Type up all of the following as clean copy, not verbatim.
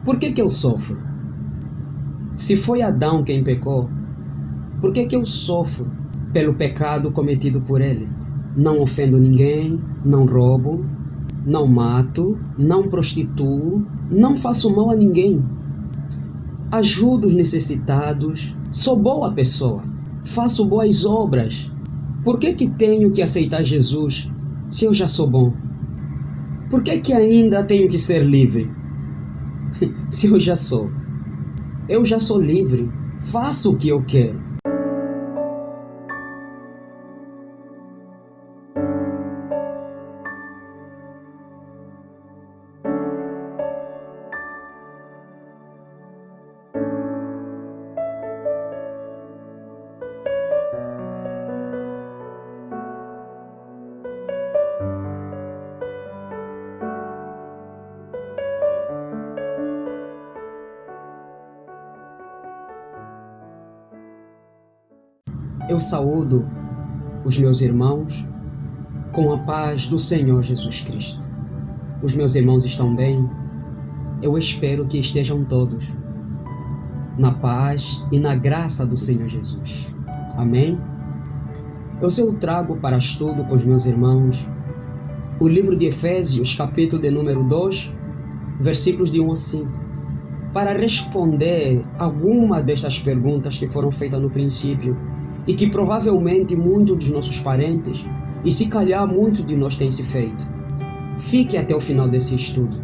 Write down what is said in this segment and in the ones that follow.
Por que eu sofro? Se foi Adão quem pecou, por que eu sofro pelo pecado cometido por ele? Não ofendo ninguém, não roubo, não mato, não prostituo, não faço mal a ninguém. Ajudo os necessitados, sou boa pessoa, faço boas obras. Por que tenho que aceitar Jesus se eu já sou bom? Por que ainda tenho que ser livre se eu já sou? Eu já sou livre, faço o que eu quero. Eu saúdo os meus irmãos com a paz do Senhor Jesus Cristo. Os meus irmãos estão bem? Eu espero que estejam todos na paz e na graça do Senhor Jesus. Amém? Eu trago para estudo com os meus irmãos o livro de Efésios, capítulo de número 2, versículos de 1 a 5, para responder alguma destas perguntas que foram feitas no princípio e que provavelmente muitos dos nossos parentes, e se calhar muitos de nós têm se feito. Fique até o final desse estudo.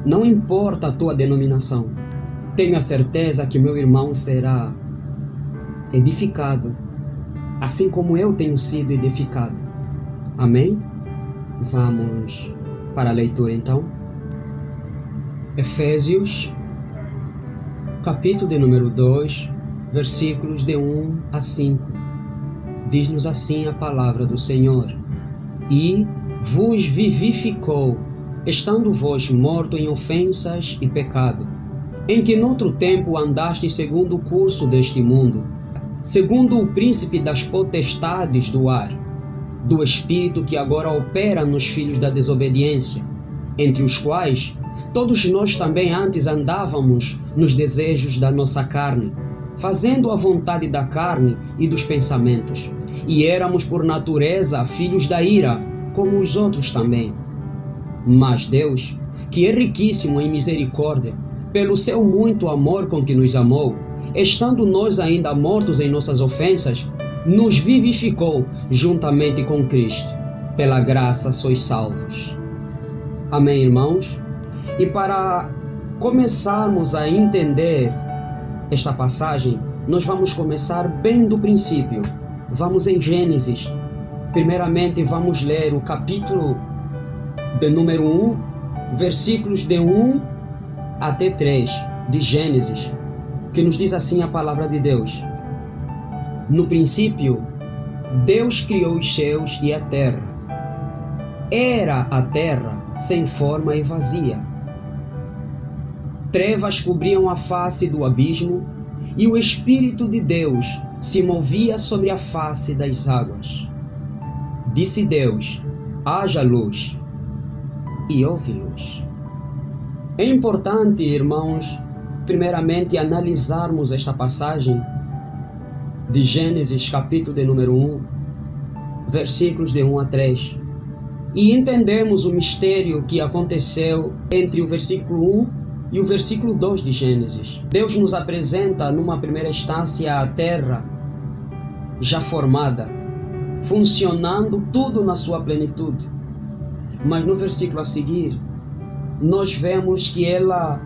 Não importa a tua denominação, tenha certeza que meu irmão será edificado, assim como eu tenho sido edificado. Amém? Vamos para a leitura então. Efésios, capítulo de número 2, versículos de 1 a 5. Diz-nos assim a palavra do Senhor: E vos vivificou, estando vós mortos em ofensas e pecado, em que noutro tempo andastes segundo o curso deste mundo, segundo o príncipe das potestades do ar, do espírito que agora opera nos filhos da desobediência, entre os quais todos nós também antes andávamos nos desejos da nossa carne, fazendo a vontade da carne e dos pensamentos, e éramos por natureza filhos da ira, como os outros também. Mas Deus, que é riquíssimo em misericórdia, pelo seu muito amor com que nos amou, estando nós ainda mortos em nossas ofensas, nos vivificou juntamente com Cristo. Pela graça sois salvos. Amém, irmãos? E para começarmos a entender esta passagem, nós vamos começar bem do princípio. Vamos em Gênesis. Primeiramente vamos ler o capítulo de número 1, versículos de 1 até 3 de Gênesis, que nos diz assim a palavra de Deus: No princípio, Deus criou os céus e a terra. Era a terra sem forma e vazia. Trevas cobriam a face do abismo, e o Espírito de Deus se movia sobre a face das águas. Disse Deus: haja luz, e houve luz. É importante, irmãos, primeiramente analisarmos esta passagem de Gênesis, capítulo de número 1, versículos de 1 a 3, e entendemos o mistério que aconteceu entre o versículo 1 e o versículo 2 de Gênesis. Deus nos apresenta numa primeira instância a terra já formada, funcionando tudo na sua plenitude. Mas no versículo a seguir, nós vemos que ela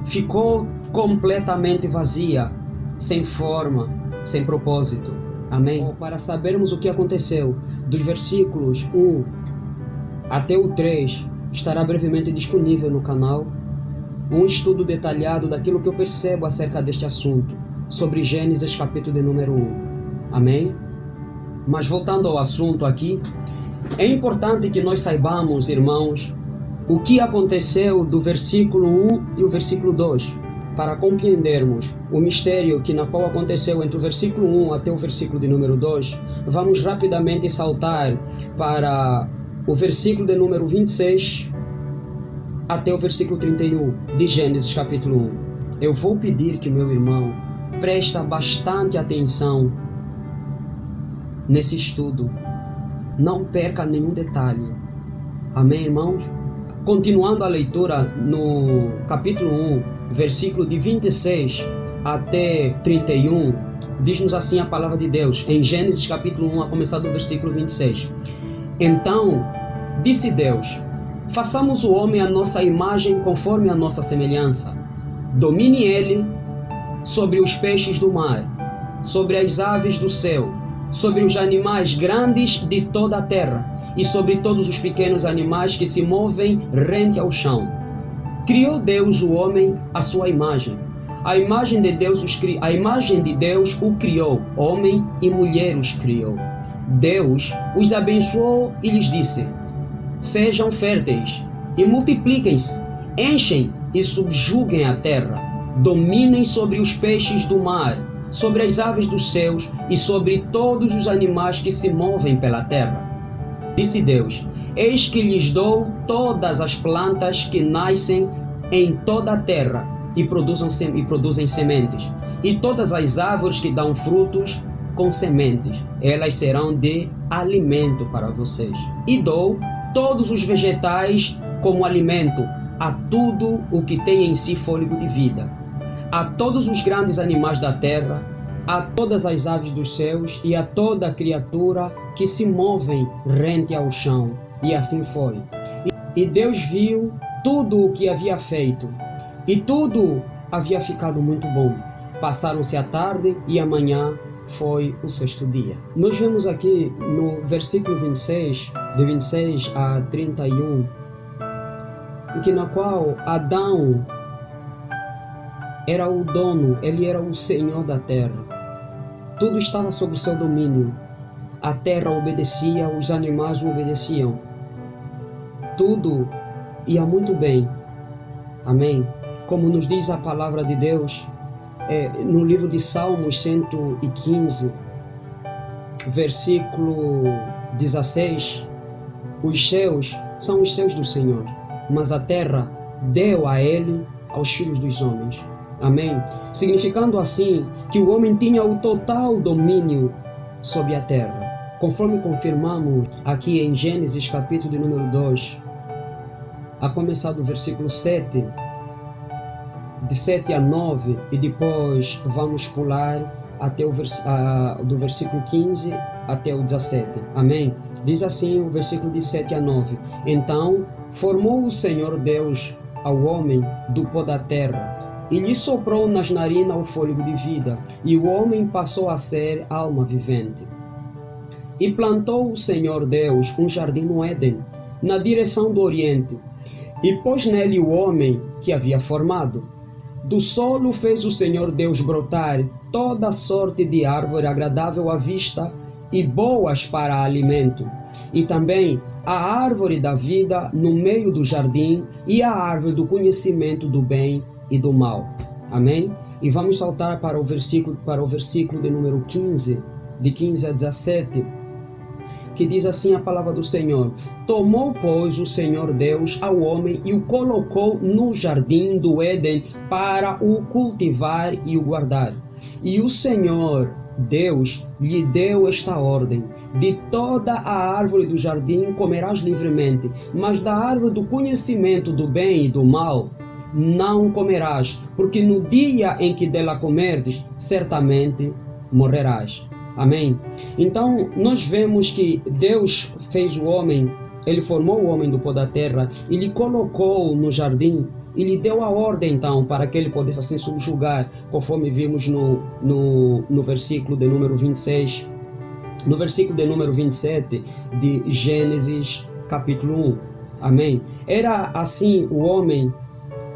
ficou completamente vazia, sem forma, sem propósito. Amém? Para sabermos o que aconteceu, dos versículos 1 até o 3, estará brevemente disponível no canal um estudo detalhado daquilo que eu percebo acerca deste assunto, sobre Gênesis capítulo de número 1. Amém? Mas voltando ao assunto aqui, é importante que nós saibamos, irmãos, o que aconteceu do versículo 1 e o versículo 2, para compreendermos o mistério que na qual aconteceu entre o versículo 1 até o versículo de número 2, vamos rapidamente saltar para o versículo de número 26 até o versículo 31 de Gênesis capítulo 1. Eu vou pedir que meu irmão preste bastante atenção nesse estudo. Não perca nenhum detalhe. Amém, irmãos? Continuando a leitura no capítulo 1, versículo de 26 até 31, diz-nos assim a palavra de Deus, em Gênesis capítulo 1, a começar do versículo 26. Então, disse Deus, façamos o homem à nossa imagem conforme a nossa semelhança. Domine ele sobre os peixes do mar, sobre as aves do céu, sobre os animais grandes de toda a terra, e sobre todos os pequenos animais que se movem rente ao chão. Criou Deus o homem à sua imagem. A imagem de Deus o criou, homem e mulher os criou. Deus os abençoou e lhes disse: sejam férteis e multipliquem-se, enchem e subjuguem a terra, dominem sobre os peixes do mar, sobre as aves dos céus e sobre todos os animais que se movem pela terra. Disse Deus, eis que lhes dou todas as plantas que nascem em toda a terra e produzem sementes, e todas as árvores que dão frutos com sementes, elas serão de alimento para vocês. E dou todos os vegetais como alimento a tudo o que tem em si fôlego de vida, a todos os grandes animais da terra, a todas as aves dos céus e a toda a criatura que se movem rente ao chão. E assim foi. E Deus viu tudo o que havia feito, e tudo havia ficado muito bom. Passaram-se a tarde e a manhã foi o sexto dia. Nós vemos aqui no versículo 26, de 26 a 31, que na qual Adão era o dono, ele era o senhor da terra. Tudo estava sob o seu domínio. A terra obedecia, os animais o obedeciam. Tudo ia muito bem. Amém? Como nos diz a palavra de Deus, no livro de Salmos 115, versículo 16, os céus são os céus do Senhor, mas a terra deu a ele, aos filhos dos homens. Amém? Significando assim que o homem tinha o total domínio sobre a terra. Conforme confirmamos aqui em Gênesis capítulo de número 2, a começar do versículo 7, de 7 a 9, e depois vamos pular até do versículo 15 até o 17. Amém? Diz assim o versículo de 7 a 9. Então formou o Senhor Deus ao homem do pó da terra, e lhe soprou nas narinas o fôlego de vida, e o homem passou a ser alma vivente. E plantou o Senhor Deus um jardim no Éden, na direção do Oriente, e pôs nele o homem que havia formado. Do solo fez o Senhor Deus brotar toda sorte de árvore agradável à vista e boas para alimento, e também a árvore da vida no meio do jardim e a árvore do conhecimento do bem e do mal. Amém? E vamos saltar para o versículo de número 15, de 15 a 17, que diz assim a palavra do Senhor: tomou, pois, o Senhor Deus ao homem e o colocou no jardim do Éden para o cultivar e o guardar. E o Senhor Deus lhe deu esta ordem: de toda a árvore do jardim comerás livremente, mas da árvore do conhecimento do bem e do mal não comerás, porque no dia em que dela comerdes, certamente morrerás. Amém? Então, nós vemos que Deus fez o homem, ele formou o homem do pó da terra e lhe colocou no jardim e lhe deu a ordem, então, para que ele pudesse assim subjugar, conforme vimos no versículo de número 26, no versículo de número 27 de Gênesis capítulo 1. Amém? Era assim o homem,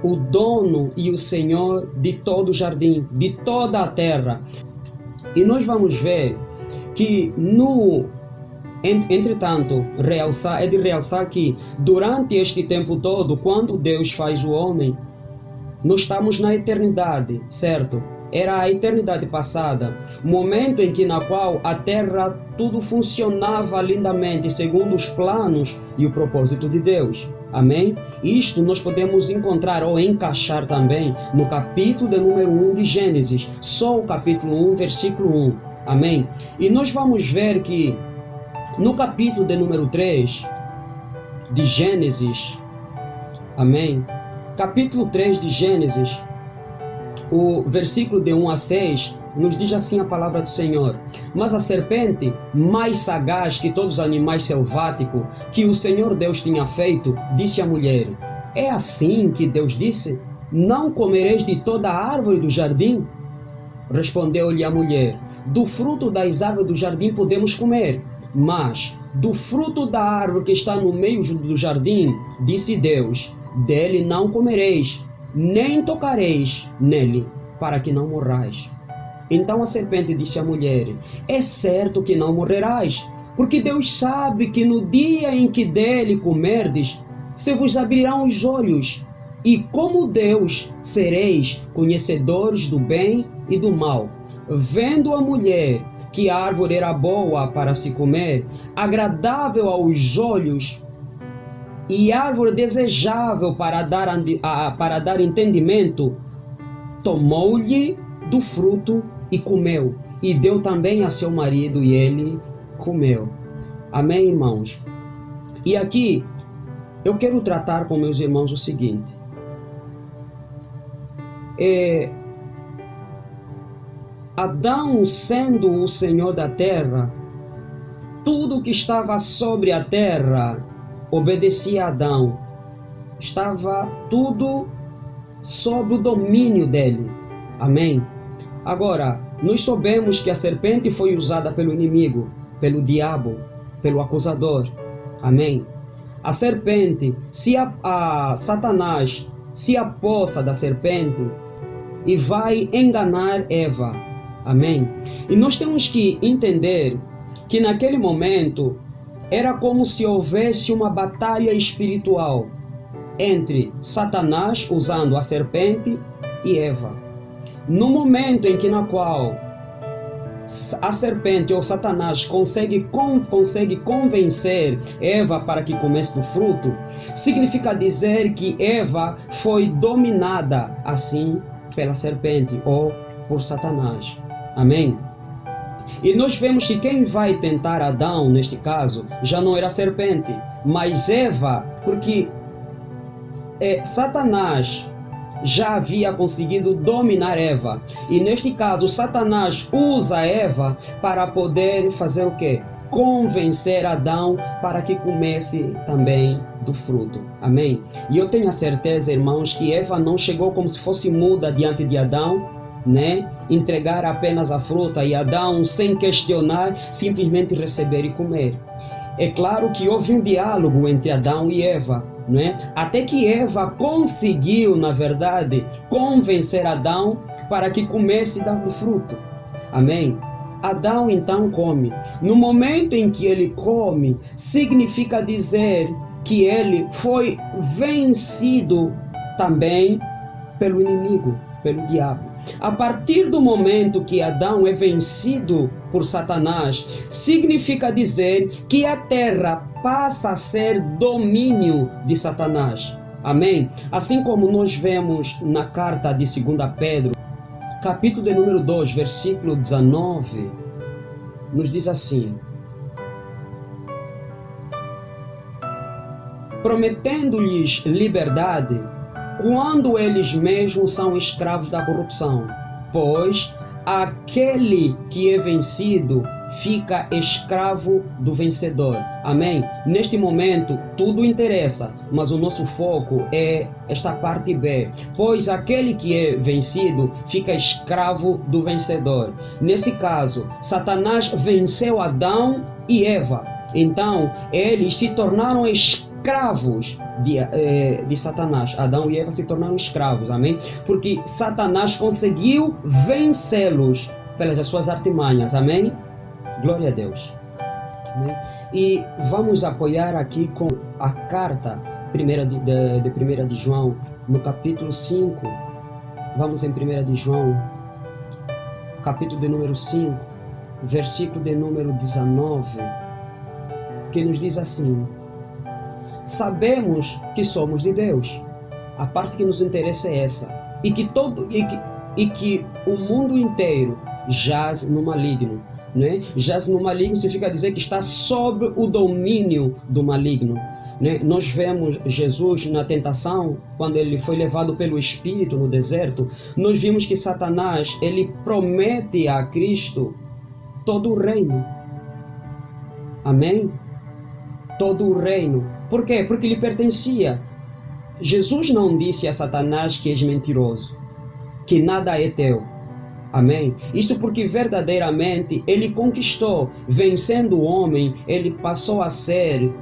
o dono e o senhor de todo o jardim, de toda a terra. E nós vamos ver que entretanto, é de realçar que durante este tempo todo, quando Deus faz o homem, nós estamos na eternidade, certo? Era a eternidade passada, momento em que na qual a terra tudo funcionava lindamente segundo os planos e o propósito de Deus. Amém? Isto nós podemos encontrar ou encaixar também no capítulo de número 1 de Gênesis, só o capítulo 1, versículo 1. Amém? E nós vamos ver que no capítulo de número 3 de Gênesis, amém? Capítulo 3 de Gênesis, o versículo de 1 a 6, nos diz assim a palavra do Senhor: mas a serpente, mais sagaz que todos os animais selváticos que o Senhor Deus tinha feito, disse à mulher: é assim que Deus disse: não comereis de toda a árvore do jardim? Respondeu-lhe a mulher: do fruto das árvores do jardim podemos comer, mas do fruto da árvore que está no meio do jardim, disse Deus: dele não comereis, nem tocareis nele, para que não morrais. Então a serpente disse à mulher: é certo que não morrerás, porque Deus sabe que no dia em que dele comerdes, se vos abrirão os olhos, e como Deus sereis conhecedores do bem e do mal. Vendo a mulher que a árvore era boa para se comer, agradável aos olhos, e árvore desejável para dar entendimento, tomou-lhe do fruto e comeu, e deu também a seu marido, e ele comeu. Amém, irmãos? E aqui eu quero tratar com meus irmãos o seguinte: Adão, sendo o Senhor da terra, tudo que estava sobre a terra obedecia a Adão. Estava tudo sob o domínio dele. Amém? Agora, nós sabemos que a serpente foi usada pelo inimigo, pelo diabo, pelo acusador. Amém? A serpente, Satanás se apossa da serpente e vai enganar Eva. Amém? E nós temos que entender que naquele momento era como se houvesse uma batalha espiritual entre Satanás usando a serpente e Eva. No momento em que na qual a serpente ou Satanás consegue convencer Eva para que comesse do fruto, significa dizer que Eva foi dominada assim pela serpente ou por Satanás. Amém? E nós vemos que quem vai tentar Adão, neste caso, já não era a serpente, mas Eva, porque Satanás já havia conseguido dominar Eva. E neste caso, Satanás usa Eva para poder fazer o quê? Convencer Adão para que comece também do fruto. Amém? E eu tenho a certeza, irmãos, que Eva não chegou como se fosse muda diante de Adão, né? Entregar apenas a fruta e Adão, sem questionar, simplesmente receber e comer. É claro que houve um diálogo entre Adão e Eva, né? Até que Eva conseguiu, na verdade, convencer Adão para que comesse do fruto. Amém? Adão então come. No momento em que ele come, significa dizer que ele foi vencido também pelo inimigo, pelo diabo. A partir do momento que Adão é vencido por Satanás, significa dizer que a terra passa a ser domínio de Satanás. Amém? Assim como nós vemos na carta de 2 Pedro, capítulo de número 2, versículo 19, nos diz assim: prometendo-lhes liberdade, quando eles mesmos são escravos da corrupção, pois aquele que é vencido fica escravo do vencedor. Amém? Neste momento tudo interessa, mas o nosso foco é esta parte B. Pois aquele que é vencido fica escravo do vencedor. Nesse caso, Satanás venceu Adão e Eva. Então, eles se tornaram escravos de Satanás. Adão e Eva se tornaram escravos, amém? Porque Satanás conseguiu vencê-los pelas suas artimanhas, amém? Glória a Deus. Amém? E vamos apoiar aqui com a carta de 1 de João, no capítulo 5. Vamos em 1 de João, capítulo de número 5, versículo de número 19, que nos diz assim: sabemos que somos de Deus. A parte que nos interessa é essa. E que o mundo inteiro jaz no maligno. Né? Jaz no maligno significa dizer que está sob o domínio do maligno. Né? Nós vemos Jesus na tentação, quando ele foi levado pelo Espírito no deserto, nós vimos que Satanás, ele promete a Cristo todo o reino. Amém? Todo o reino. Por quê? Porque lhe pertencia. Jesus não disse a Satanás que és mentiroso, que nada é teu. Amém? Isto porque verdadeiramente ele conquistou, vencendo o homem, ele passou a ser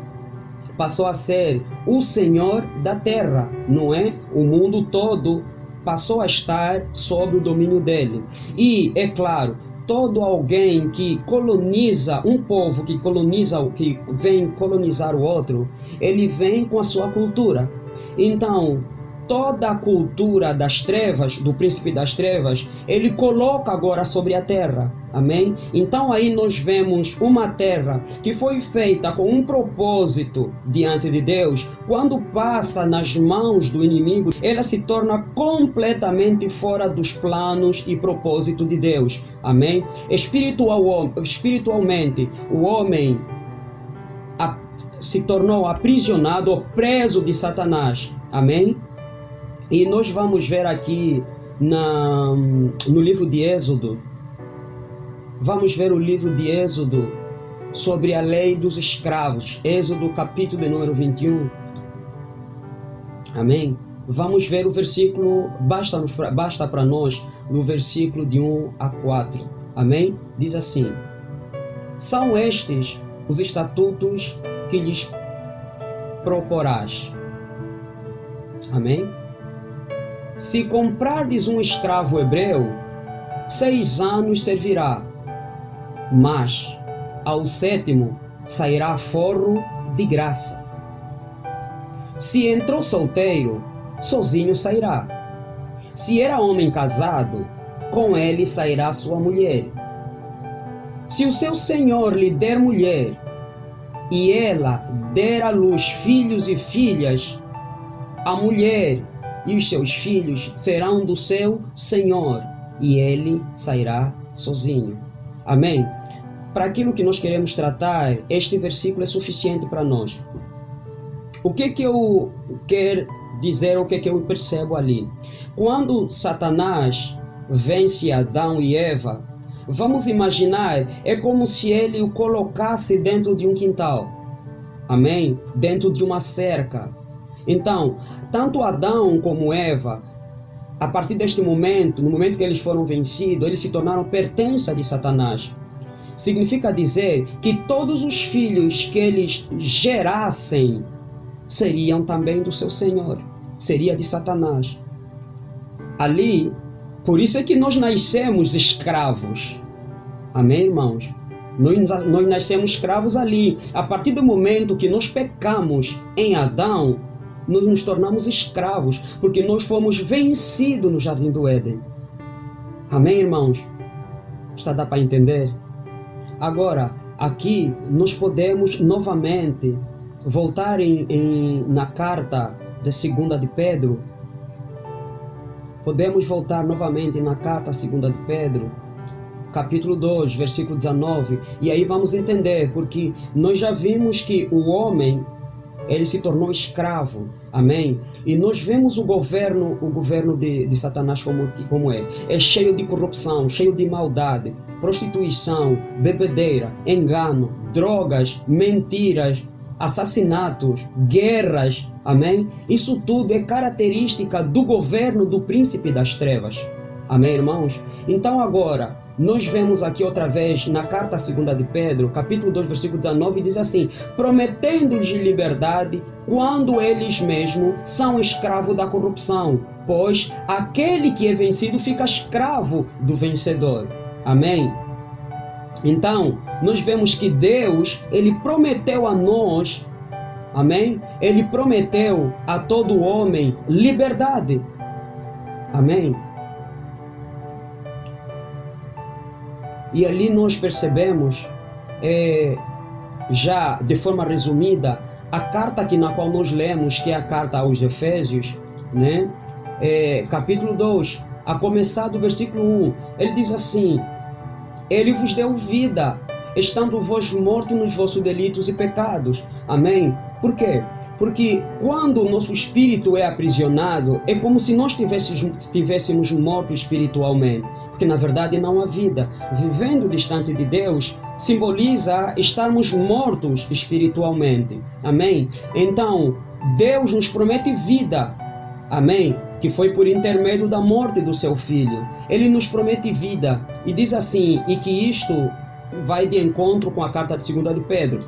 o Senhor da terra, não é? O mundo todo passou a estar sob o domínio dele. E, é claro, todo alguém que coloniza um povo, que vem colonizar o outro, ele vem com a sua cultura. Então, toda a cultura das trevas, do príncipe das trevas, ele coloca agora sobre a terra. Amém? Então aí nós vemos uma terra que foi feita com um propósito diante de Deus. Quando passa nas mãos do inimigo, ela se torna completamente fora dos planos e propósito de Deus. Amém? Espiritualmente, o homem se tornou aprisionado ou preso de Satanás. Amém? E nós vamos ver aqui no livro de Êxodo, vamos ver o livro de Êxodo sobre a lei dos escravos. Êxodo capítulo de número 21. Amém? Vamos ver o versículo, basta para nós, no versículo de 1 a 4. Amém? Diz assim: são estes os estatutos que lhes proporás. Amém? Se comprardes um escravo hebreu, 6 anos servirá, mas ao 7º sairá forro de graça. Se entrou solteiro, sozinho sairá. Se era homem casado, com ele sairá sua mulher. Se o seu senhor lhe der mulher, e ela der à luz filhos e filhas, a mulher e os seus filhos serão do seu senhor, e ele sairá sozinho. Amém? Para aquilo que nós queremos tratar, este versículo é suficiente para nós. O que eu quero dizer, o que eu percebo ali? Quando Satanás vence Adão e Eva, vamos imaginar, é como se ele o colocasse dentro de um quintal. Amém? Dentro de uma cerca. Então, tanto Adão como Eva, a partir deste momento, no momento que eles foram vencidos, eles se tornaram pertença de Satanás. Significa dizer que todos os filhos que eles gerassem seriam também do seu Senhor, seria de Satanás. Ali, por isso é que nós nascemos escravos. Amém, irmãos? Nós nascemos escravos ali. A partir do momento que nós pecamos em Adão, nós nos tornamos escravos, porque nós fomos vencidos no Jardim do Éden. Amém, irmãos? Está dá para entender? Agora, aqui nós podemos novamente voltar na carta de 2 de Pedro. Podemos voltar novamente na carta 2 de Pedro, capítulo 2, versículo 19. E aí vamos entender, porque nós já vimos que o homem, ele se tornou escravo. Amém? E nós vemos o governo de Satanás como é. É cheio de corrupção, cheio de maldade, prostituição, bebedeira, engano, drogas, mentiras, assassinatos, guerras. Amém? Isso tudo é característica do governo do príncipe das trevas. Amém, irmãos? Então agora, nós vemos aqui outra vez na carta 2 de Pedro, capítulo 2, versículo 19, diz assim: prometendo-lhes liberdade quando eles mesmos são escravos da corrupção, pois aquele que é vencido fica escravo do vencedor. Amém? Então, nós vemos que Deus, ele prometeu a nós, amém? Ele prometeu a todo homem liberdade. Amém? E ali nós percebemos, já de forma resumida, a carta aqui na qual nós lemos, que é a carta aos Efésios, né? Capítulo 2, a começar do versículo 1, ele diz assim: Ele vos deu vida, estando vós mortos nos vossos delitos e pecados. Amém? Por quê? Porque quando o nosso espírito é aprisionado, é como se nós estivéssemos mortos espiritualmente. Porque na verdade não há vida. Vivendo distante de Deus simboliza estarmos mortos espiritualmente. Amém? Então, Deus nos promete vida. Amém? Que foi por intermédio da morte do seu Filho. Ele nos promete vida. E diz assim, e que isto vai de encontro com a carta de 2 de Pedro.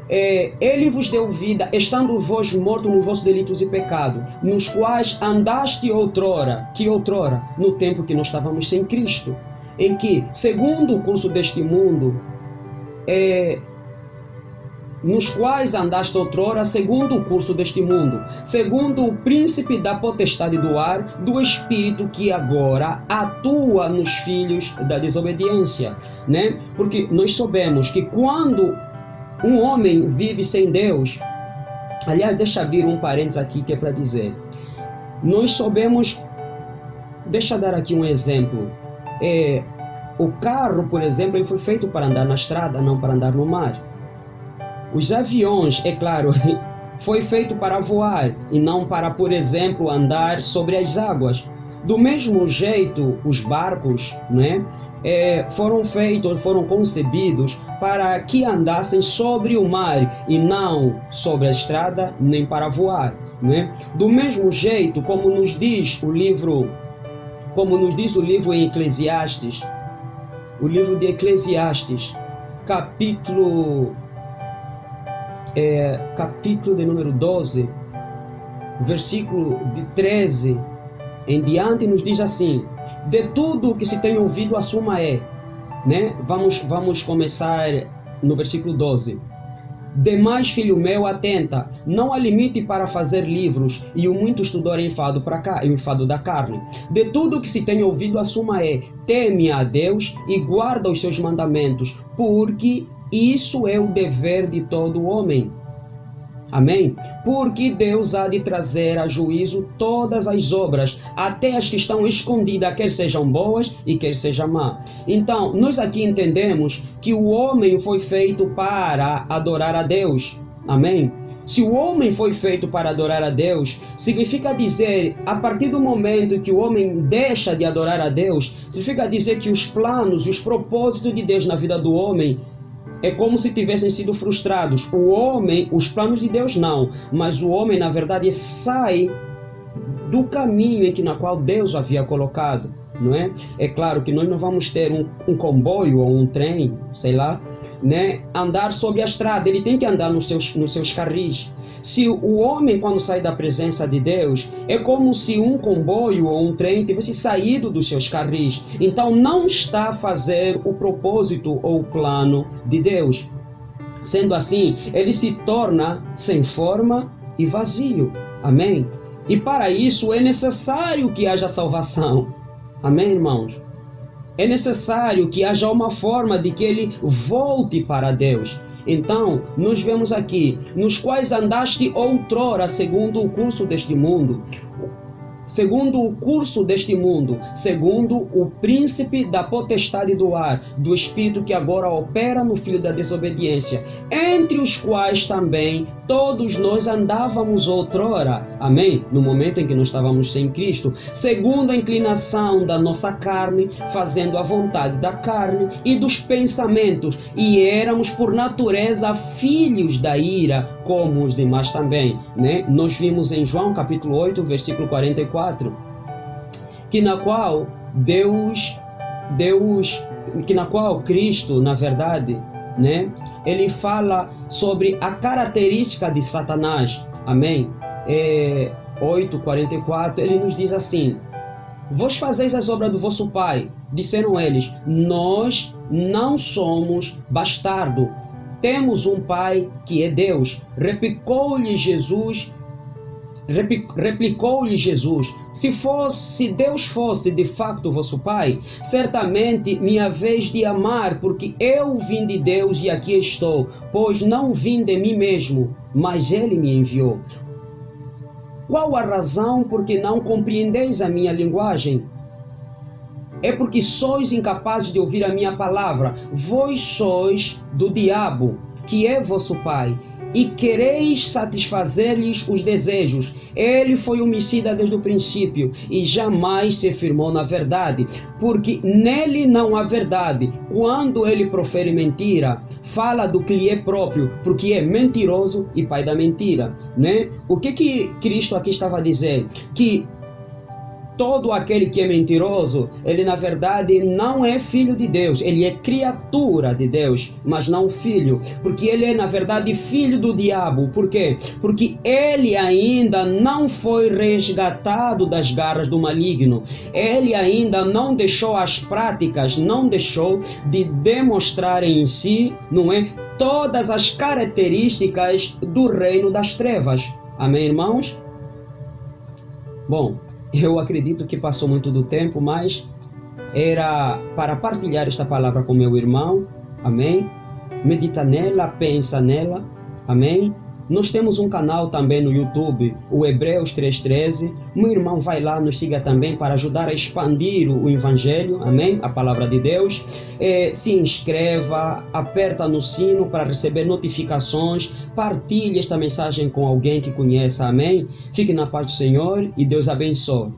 Ele vos deu vida, estando vós mortos nos vossos delitos e pecados, nos quais andaste outrora. Que outrora? No tempo que nós estávamos sem Cristo. Em que, segundo o curso deste mundo, nos quais andaste outrora, segundo o curso deste mundo, segundo o príncipe da potestade do ar, do espírito que agora atua nos filhos da desobediência, né? Porque nós sabemos que quando um homem vive sem Deus, aliás, deixa eu abrir um parênteses aqui que é para dizer, nós sabemos, deixa eu dar aqui um exemplo, o carro, por exemplo, ele foi feito para andar na estrada, não para andar no mar. Os aviões, é claro, foi feito para voar e não para, por exemplo, andar sobre as águas. Do mesmo jeito, os barcos, né, foram concebidos para que andassem sobre o mar e não sobre a estrada, nem para voar, né? Do mesmo jeito, como nos diz o livro em Eclesiastes, o livro de Eclesiastes, capítulo de número 12, versículo de 13 em diante, nos diz assim: de tudo o que se tem ouvido a suma né? Vamos começar no versículo 12. Demais, filho meu, atenta, não há limite para fazer livros, e o muito estudor é enfado da carne. De tudo o que se tem ouvido a suma teme a Deus e guarda os seus mandamentos, porque isso é o dever de todo homem. Amém? Porque Deus há de trazer a juízo todas as obras, até as que estão escondidas, quer sejam boas e quer sejam má. Então, nós aqui entendemos que o homem foi feito para adorar a Deus. Amém? Se o homem foi feito para adorar a Deus, significa dizer, a partir do momento que o homem deixa de adorar a Deus, significa dizer que os planos e os propósitos de Deus na vida do homem é como se tivessem sido frustrados. O homem, os planos de Deus não, mas o homem, na verdade, sai do caminho na qual Deus havia colocado, não é? É claro que nós não vamos ter um comboio ou um trem, sei lá, né, andar sobre a estrada. Ele tem que andar nos seus carris. Se o homem, quando sai da presença de Deus, é como se um comboio ou um trem tivesse saído dos seus carris. Então não está a fazer o propósito ou o plano de Deus. Sendo assim, ele se torna sem forma e vazio. Amém? E para isso é necessário que haja salvação. Amém, irmãos? É necessário que haja uma forma de que ele volte para Deus. Então, nós vemos aqui, nos quais andaste outrora, segundo o curso deste mundo, segundo o príncipe da potestade do ar, do espírito que agora opera no filho da desobediência, entre os quais também todos nós andávamos outrora, amém? No momento em que nós estávamos sem Cristo, segundo a inclinação da nossa carne, fazendo a vontade da carne e dos pensamentos, e éramos por natureza filhos da ira, como os demais também, né? Nós vimos em João capítulo 8, versículo 44, que na qual Cristo, na verdade, né, ele fala sobre a característica de Satanás. Amém? 8:44, ele nos diz assim: vós fazeis as obras do vosso pai. Disseram eles: nós não somos bastardo, temos um pai que é Deus. Replicou-lhe Jesus: Replicou-lhe Jesus: se Deus fosse de facto vosso Pai, certamente me haveis de amar, porque eu vim de Deus e aqui estou, pois não vim de mim mesmo, mas Ele me enviou. Qual a razão por que não compreendeis a minha linguagem? É porque sois incapazes de ouvir a minha palavra. Vós sois do diabo, que é vosso pai, e quereis satisfazer-lhes os desejos. Ele foi homicida desde o princípio e jamais se firmou na verdade, porque nele não há verdade. Quando ele profere mentira, fala do que lhe é próprio, porque é mentiroso e pai da mentira, né? O que Cristo aqui estava a dizer? Que todo aquele que é mentiroso, ele na verdade não é filho de Deus, ele é criatura de Deus, mas não filho, porque ele é na verdade filho do diabo. Por quê? Porque ele ainda não foi resgatado das garras do maligno, ele ainda não deixou as práticas, não deixou de demonstrar em si, não é, todas as características do reino das trevas. Amém, irmãos? Bom, eu acredito que passou muito do tempo, mas era para partilhar esta palavra com meu irmão, amém? Medita nela, pensa nela, amém? Nós temos um canal também no YouTube, o Hebreus 3:13. Meu irmão, vai lá, nos siga também para ajudar a expandir o Evangelho, amém? A palavra de Deus. Se inscreva, aperta no sino para receber notificações, partilhe esta mensagem com alguém que conheça, amém? Fique na paz do Senhor e Deus abençoe.